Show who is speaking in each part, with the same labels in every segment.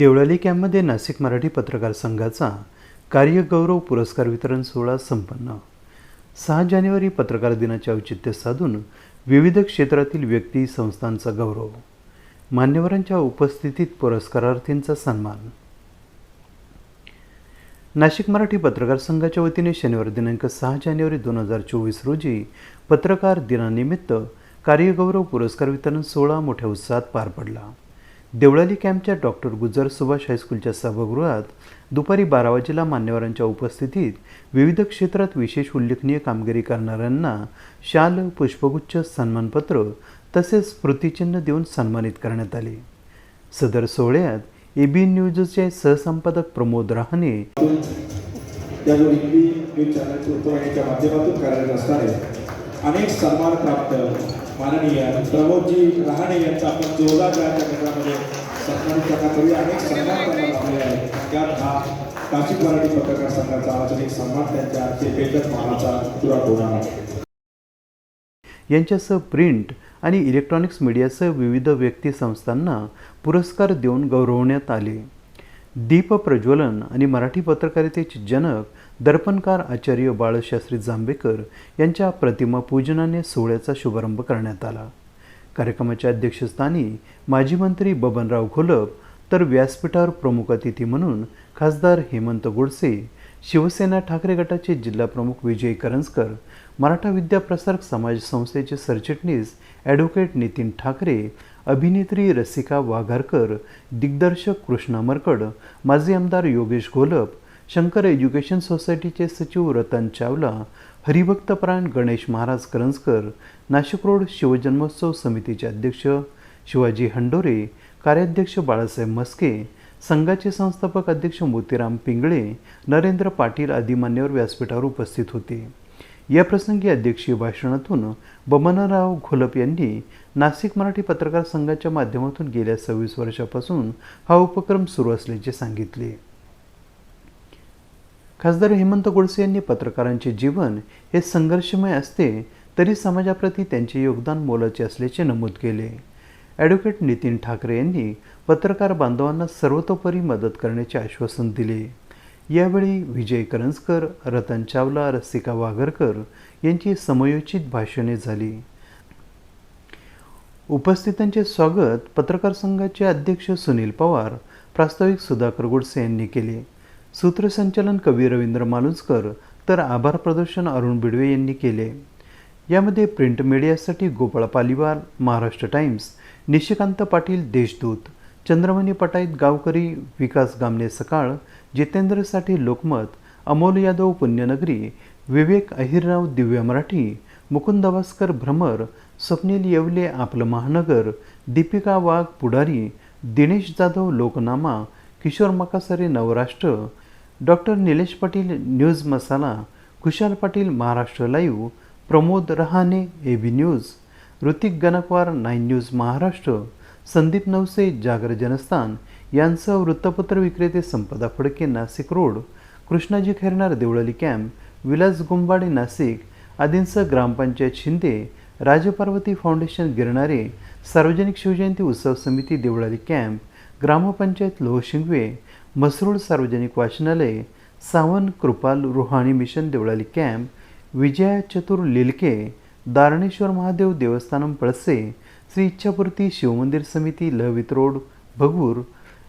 Speaker 1: देवळाली कॅम्पमध्ये नाशिक मराठी पत्रकार संघाचा कार्यगौरव पुरस्कार वितरण सोहळा संपन्न. 6 जानेवारी पत्रकार दिनाचे औचित्य साधून विविध क्षेत्रातील व्यक्ती संस्थांचा गौरव. मान्यवरांच्या उपस्थितीत पुरस्कारार्थींचा सन्मान. नाशिक मराठी पत्रकार संघाच्या वतीने शनिवार दिनांक 6 जानेवारी 2024 रोजी पत्रकार दिनानिमित्त कार्यगौरव पुरस्कार वितरण सोहळा मोठ्या उत्साहात पार पडला. देवळाली कॅम्पच्या डॉक्टर गुजर सुभाष हायस्कूलच्या सभागृहात दुपारी 12 वाजेला मान्यवरांच्या उपस्थितीत विविध क्षेत्रात विशेष उल्लेखनीय कामगिरी करणाऱ्यांना शाल, पुष्पगुच्छ, सन्मानपत्र तसेच स्मृतिचिन्ह देऊन सन्मानित करण्यात आले. सदर सोहळ्यात एबी न्यूजचे सहसंपादक प्रमोद रहाणे,
Speaker 2: अनेक सन्मान प्राप्त माननीय प्रमोदजी रहाणे यांचा आपण जोरदार कार्यक्रमामध्ये सन्मानित करण्यापूर्वी अनेक सन्मान त्यांना लाभले आहेत. त्यात हा नाशिक मराठी पत्रकार संघाचा आज एक सन्मान त्यांच्या पेटत मानाचा पुरा होणार आहे.
Speaker 1: यांच्यासह प्रिंट आणि इलेक्ट्रॉनिक्स मीडियासह विविध व्यक्ती संस्थांना पुरस्कार देऊन गौरवण्यात आले. दीप प्रज्वलन आणि मराठी पत्रकारितेचे जनक दर्पणकार आचार्य बाळशास्त्री जांभेकर यांच्या प्रतिमा पूजनाने सोहळ्याचा शुभारंभ करण्यात आला. कार्यक्रमाच्या अध्यक्षस्थानी माजी मंत्री बबनराव घोलप तर व्यासपीठावर प्रमुख अतिथी म्हणून खासदार हेमंत गोडसे, शिवसेना ठाकरे गटाचे जिल्हा प्रमुख विजय करंजकर, मराठा विद्याप्रसारक समाज संस्थेचे सरचिटणीस ॲडव्होकेट नितीन ठाकरे, अभिनेत्री रसिका वाघारकर, दिग्दर्शक कृष्णा मरकड, माजी आमदार योगेश घोलप, शंकर एज्युकेशन सोसायटीचे सचिव रतन चावला, हरिभक्तपरायण गणेश महाराज करंजकर, नाशिक रोड शिवजन्मोत्सव समितीचे अध्यक्ष शिवाजी हंडोरे, कार्याध्यक्ष बाळासाहेब मस्के, संघाचे संस्थापक अध्यक्ष मोतीराम पिंगळे, नरेंद्र पाटील आदी मान्यवर व्यासपीठावर उपस्थित होते. या प्रसंगी अध्यक्षीय भाषणातून बबनराव घोलप यांनी नाशिक मराठी पत्रकार संघाच्या माध्यमातून गेल्या 26 वर्षापासून हा उपक्रम सुरू असल्याचे सांगितले. खासदार हेमंत गोडसे यांनी पत्रकारांचे जीवन हे संघर्षमय असते तरी समाजाप्रती त्यांचे योगदान मोलाचे असल्याचे नमूद केले. ॲडव्होकेट नितीन ठाकरे यांनी पत्रकार बांधवांना सर्वतोपरी मदत करण्याचे आश्वासन दिले. यावेळी विजय करंजकर, रतन चावला, रसिका वाघरकर यांची समयोचित भाषणे झाली. उपस्थितांचे स्वागत पत्रकार संघाचे अध्यक्ष सुनील पवार, प्रास्ताविक सुधाकर गोडसे यांनी केले. सूत्रसंचालन कवी रवींद्र मालुसकर तर आभार प्रदर्शन अरुण बिडवे यांनी केले. यामध्ये प्रिंट मीडियासाठी गोपाळ पालिवाल, महाराष्ट्र टाइम्स, निशिकांत पाटील, देशदूत, चंद्रमणी पटाईत गावकरी, विकास गामने सकाळ, जितेंद्र साठी लोकमत, अमोल यादव पुण्यनगरी, विवेक अहिरराव दिव्य मराठी, मुकुंद भास्कर भ्रमर, Swapnil Yewale Aapla Mahanagar, Deepika Wagh Pudhari, Dinesh Jadhav Loknama, Kishor Makasare Navarashtra, doctor Nilesh Patil news Masala, Khushal Patil Maharashtra live, Pramod Rahane AB news, Hrithik Ganakwar 9 news Maharashtra, Sandeep Navse Jagar Janasthan यांसह वृत्तपत्र विक्रेते संपदा फडके नाशिक रोड, कृष्णाजी खैरनार देवळाली कॅम्प, विलास गुंबाडे नाशिक आदींसह ग्रामपंचायत शिंदे, राजपार्वती फाउंडेशन गिरणारे, सार्वजनिक शिवजयंती उत्सव समिती देवळाली कॅम्प, ग्रामपंचायत लोहशिंगवे, मसरूळ सार्वजनिक वाचनालय, सावन कृपाल रुहाणी मिशन देवळाली कॅम्प, विजया चतुर लिलके, दारणेश्वर महादेव देवस्थानम पळसे, श्री इच्छापूर्ती शिवमंदिर समिती लहवित रोड भगूर,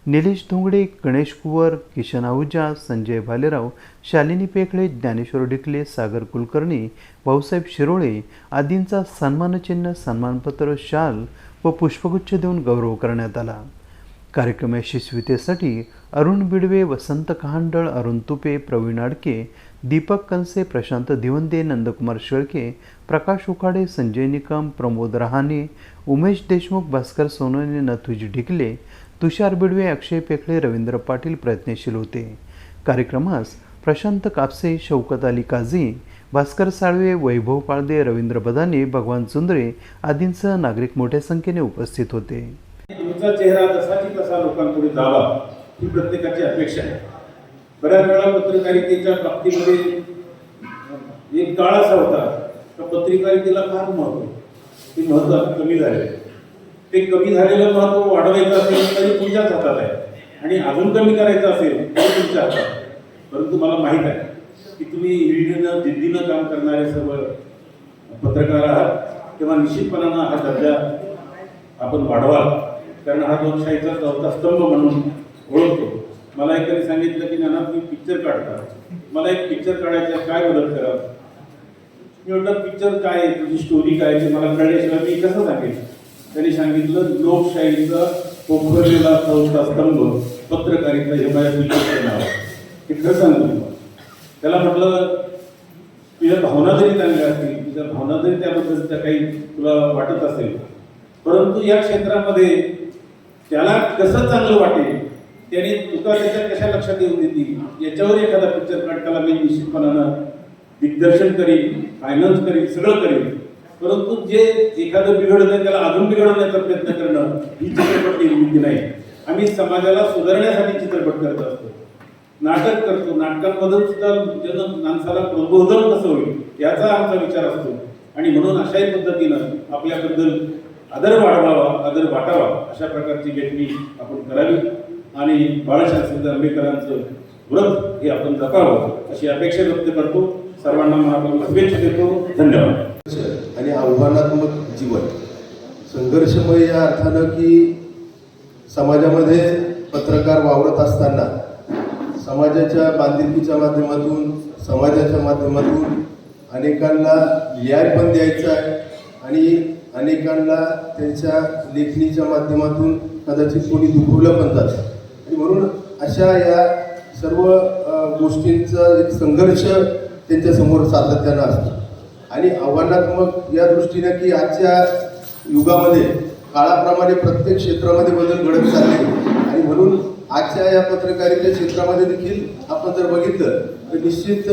Speaker 1: निलेश धोंगडे, गणेश कुवर, किशन आहुजा, संजय भालेराव, शालिनी पेखळे, ज्ञानेश्वर डिकले, सागर कुलकर्णी, भाऊसाहेब शिरोळे आदींचा सन्मानचिन्ह, सन्मानपत्र, शाल व पुष्पगुच्छ देऊन गौरव करण्यात आला. कार्यक्रम यशस्वीतेसाठी अरुण बिडवे, वसंत कहांडळ, अरुण तुपे, प्रवीण आडके, दीपक कंसे, प्रशांत दिवंदे, नंदकुमार शेळके, प्रकाश उखाडे, संजय निकम, प्रमोद रहाणे, उमेश देशमुख, भास्कर सोनवणे, नथुजी ढिकले, तुषार बिडवे, अक्षय पेखळे, रवींद्र पाटील प्रयत्नशील होते. कार्यक्रमास प्रशांत कापसे, शौकत अली काझी, भास्कर साळवे, वैभव पाळदे, रवींद्र बदाने, भगवान चुंद्रे आदींसह नागरिक मोठ्या संख्येने उपस्थित होते.
Speaker 3: तुमचा चेहरा जसाची तसा लोकांपुढे जावा ही प्रत्येकाची अपेक्षा आहे. बऱ्याच वेळा पत्रकारितेच्या बाबतीमध्ये एक काळ असा होता का पत्रकारितेला फार महत्व, ते महत्व आता कमी झाले. ते कमी झालेलं महत्व वाढवायचं असेल तरी तुमच्याच हातात आहे. आणि अजून कमी करायचं असेल तर तुमच्या हातात. परंतु मला माहीत आहे की तुम्ही हिरीनं जिद्दीनं काम करणारे सर्व पत्रकार आहात, तेव्हा निश्चितपणानं हा दर्जा आपण वाढवाल, कारण हा लोकशाहीचा चौथा स्तंभ म्हणून ओळखतो. मला एकाने सांगितलं की नाना तुम्ही पिक्चर काढता, मला एक पिक्चर काढायचा, काय मदत करा? मी म्हटलं पिक्चर काय आहे, तुझी स्टोरी काय आहे ते मला कळल्याशिवाय मी कसं सांगेन. त्यांनी सांगितलं लोकशाहीचा पोखरलेला चौथा स्तंभ पत्रकारिता हे माझ्या पिक्चरचं नाव आहे. हे खरं सांगतो तुम्हाला. त्याला म्हटलं तुझ्या भावना जरी चांगल्या असतील, तुझ्या भावना जरी त्याबद्दल काही तुला वाटत असेल, परंतु या क्षेत्रामध्ये त्याला कसं चांगलं वाटेल, त्याने तुका त्याच्या कशा लक्षात येऊन देतील याच्यावर एखादा पिक्चर काढताना मी निश्चितपणानं दिग्दर्शन करीन, फायनान्स करीन, सगळं करीन. परंतु जे एखादं बिघडतं त्याला अजून बिघडवण्याचा प्रयत्न करणं ही चित्रपट निर्मिती नाही. आम्ही समाजाला सुधारण्यासाठी चित्रपट करत असतो, नाटक करतो. नाटकांमधून सुद्धा माणसाला प्रबोधन कसं होईल याचा आमचा विचार असतो. आणि म्हणून अशाही पद्धतीनं आपल्याबद्दल आदर वाढवावा, आदर वाटावा अशा प्रकारची लेखणी आपण करावी आणि बाळशास्त्री आंबेडकरांचं व्रत हे आपण जपावं अशी अपेक्षा व्यक्त करतो. सर्वांना मनापासून शुभेच्छा देतो. धन्यवाद.
Speaker 4: आणि आव्हानात्मक जीवन संघर्षमय या अर्थानं की समाजामध्ये पत्रकार वावरत असताना समाजाच्या बांधिलकीच्या माध्यमातून, समाजाच्या माध्यमातून अनेकांना न्याय पण द्यायचा आहे आणि अनेकांना त्यांच्या लेखणीच्या माध्यमातून कदाचित कोणी दुखवलं पण जातं. आणि म्हणून अशा या सर्व गोष्टींचा एक संघर्ष त्यांच्यासमोर सातत्यानं असतो. आणि आव्हानात्मक या दृष्टीनं की आजच्या युगामध्ये काळाप्रमाणे प्रत्येक क्षेत्रामध्ये बदल घडत चालले. आणि म्हणून आजच्या या पत्रकारिता क्षेत्रामध्ये देखील आपण जर बघितलं तर निश्चित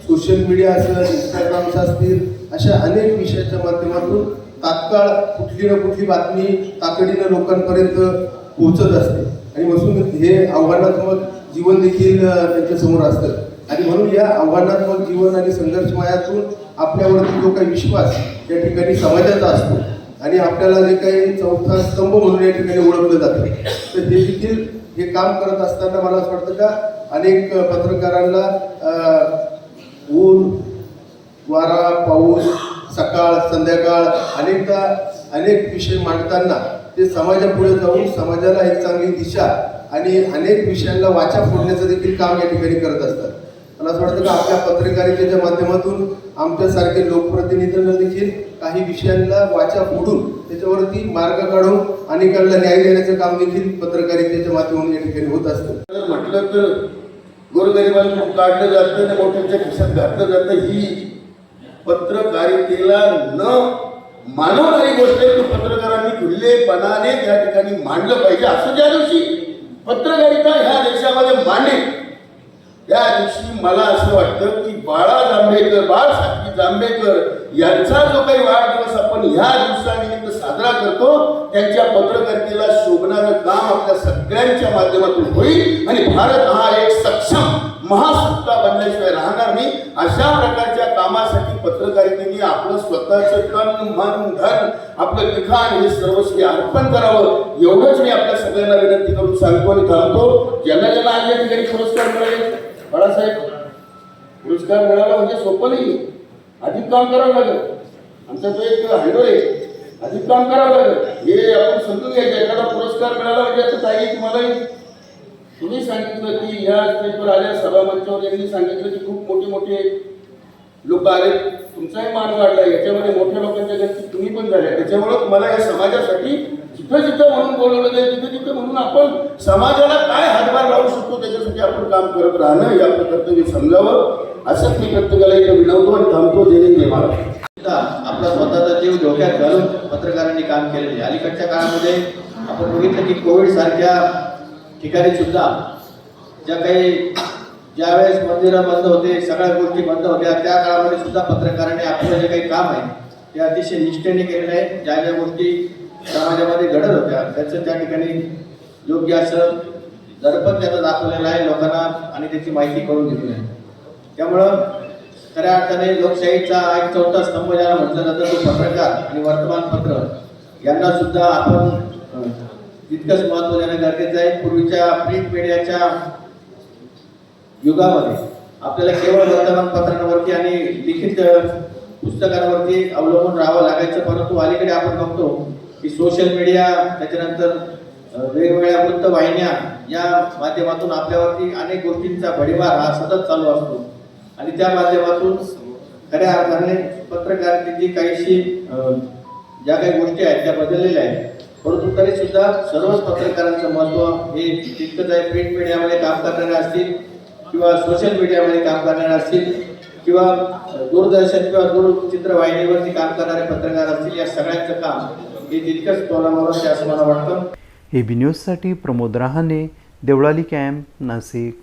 Speaker 4: सोशल मीडिया असेल, इंस्टाग्राम्स असतील, अशा अनेक विषयाच्या माध्यमातून तात्काळ कुठली ना कुठली बातमी तातडीनं लोकांपर्यंत पोहोचत असते. आणि म्हणून हे आव्हानात्मक जीवन देखील त्यांच्यासमोर असतं. आणि म्हणून या आव्हानात्मक जीवन आणि संघर्षमयातून आपल्यावरती जो काही विश्वास या ठिकाणी समाजाचा असतो आणि आपल्याला जे काही चौथा स्तंभ म्हणून या ठिकाणी ओळखलं जातं, तर हे देखील हे काम करत असताना मला असं वाटतं का अनेक पत्रकारांना ऊन, वारा, पाऊस, सकाळ, संध्याकाळ अनेकदा अनेक विषय मांडताना ते समाजापुढे जाऊन समाजाला एक चांगली दिशा आणि अनेक विषयांना वाचा फोडण्याचं देखील काम या ठिकाणी करत असतात. मला असं वाटतं का आपल्या पत्रकारितेच्या माध्यमातून आमच्यासारखे लोकप्रतिनिधींना देखील काही विषयांना वाचा फोडून त्याच्यावरती मार्ग काढून अनेकांना न्याय देण्याचं काम देखील पत्रकारितेच्या माध्यमातून या ठिकाणी होत असतं.
Speaker 5: म्हटलं तर गोरगरिबांना काढलं जातं आणि मोठ्यांच्या खिशात घातलं जातं. ही पत्रकारितेला न मानवणारी गोष्ट आहे. पत्रकारांनी खुल्लेपणाने त्या ठिकाणी मांडलं पाहिजे. असं ज्या दिवशी पत्रकारिता ह्या देशामध्ये मांडेल त्या दिवशी मला असं वाटतं की बाळशास्त्री जांभेकर यांचा जो काही वाढदिवस आपण ह्या दिवसानिमित्त साजरा करतो, त्यांच्या पत्रकारितेला शोभणारं काम आपल्या सगळ्यांच्या माध्यमातून होईल आणि भारत हा एक सक्षम महासत्ता बनल्याशिवाय राहणार नाही. अशा प्रकारच्या कामासाठी पत्रकारितेने आपलं स्वतःचं तन, मन, धन, आपलं लिखाण हे सर्वस्वी अर्पण करावं एवढंच मी आपल्या सगळ्यांना विनंती करून सांगतो आणि थांबतो. ज्यांना ज्यांना आज या ठिकाणी पुरस्कार मिळाले, बाळासाहेब पुरस्कार मिळाला म्हणजे सोपं नाही, अधिक काम करावं लागेल. आमचा तो एक हँडल आहे, अधिक काम करावं लागेल. हे आपण समजून घ्यायचं. एखादा पुरस्कार मिळाला म्हणजे आता ताई तुम्हालाही तुम्ही सांगितलं की या स्टेजवर आल्या सभामंचावर यांनी सांगितलं की खूप मोठे मोठे लोक आले, तुमचाही मान वाढला. याच्यामध्ये मोठ्या लोकांच्या घरची तुम्ही पण झाल्या. त्याच्यामुळं मला या समाजासाठी जिथं जिथं म्हणून बोलवलं जाईल तिथे तिथे म्हणून आपण समाजाला काय हातभार लावू शकतो त्याच्यासाठी आपण काम करत राहणं हे आपलं कर्तव्य समजावं. असंच मी प्रत्येकाला इथं विनवतो आणि थांबतो. जय महाराज.
Speaker 6: आपला स्वतःचा जीव धोक्यात घालून पत्रकारांनी काम केलेले. अलीकडच्या काळामध्ये आपण बघितलं की कोविड सारख्या ठिकाणी सुद्धा ज्यावेळेस मंदिरं बंद होते, सगळ्या गोष्टी बंद होत्या, त्या काळामध्ये सुद्धा पत्रकारांनी आपलं जे काही काम आहे ते अतिशय निष्ठेने केलेलं आहे. ज्या ज्या गोष्टी समाजामध्ये घडत होत्या त्याचं त्या ठिकाणी योग्य असं दडपण त्याचं दाखवलेलं आहे लोकांना आणि त्याची माहिती करून दिलेली आहे. त्यामुळं खऱ्या अर्थाने लोकशाहीचा एक चौथा स्तंभ ज्याला म्हटलं जातं तो पत्रकार आणि वर्तमानपत्र यांना सुद्धा आपण तितकंच महत्त्व देणं गरजेचं आहे. पूर्वीच्या प्रिंट मीडियाच्या युगामध्ये आपल्याला केवळ वर्तमानपत्रांवरती आणि लिखित पुस्तकांवरती अवलंबून राहावं लागायचं, परंतु अलीकडे आपण बघतो की सोशल मीडिया, त्याच्यानंतर वेगवेगळ्या वृत्तवाहिन्या या माध्यमातून आपल्यावरती अनेक गोष्टींचा भडीमार हा सतत चालू असतो आणि त्या माध्यमातून खऱ्या अर्थाने पत्रकारितेची काहीशी ज्या काही गोष्टी आहेत त्या बदललेल्या आहेत. परंतु तरी सुद्धा सर्वच पत्रकारांचं महत्त्व हे तितकंच आहे. प्रिंट मीडियामध्ये काम करणारे असतील किंवा सोशल मीडियामध्ये काम करणारे असतील किंवा दूरदर्शन किंवा दूरचित्रवाहिनीवरती काम करणारे पत्रकार असतील, या सगळ्यांचं काम हे तितकंच तोलामोल आहे असं मला वाटतं.
Speaker 1: AB न्यूजसाठी प्रमोद रहाणे, देवळाली कॅम्प, नाशिक.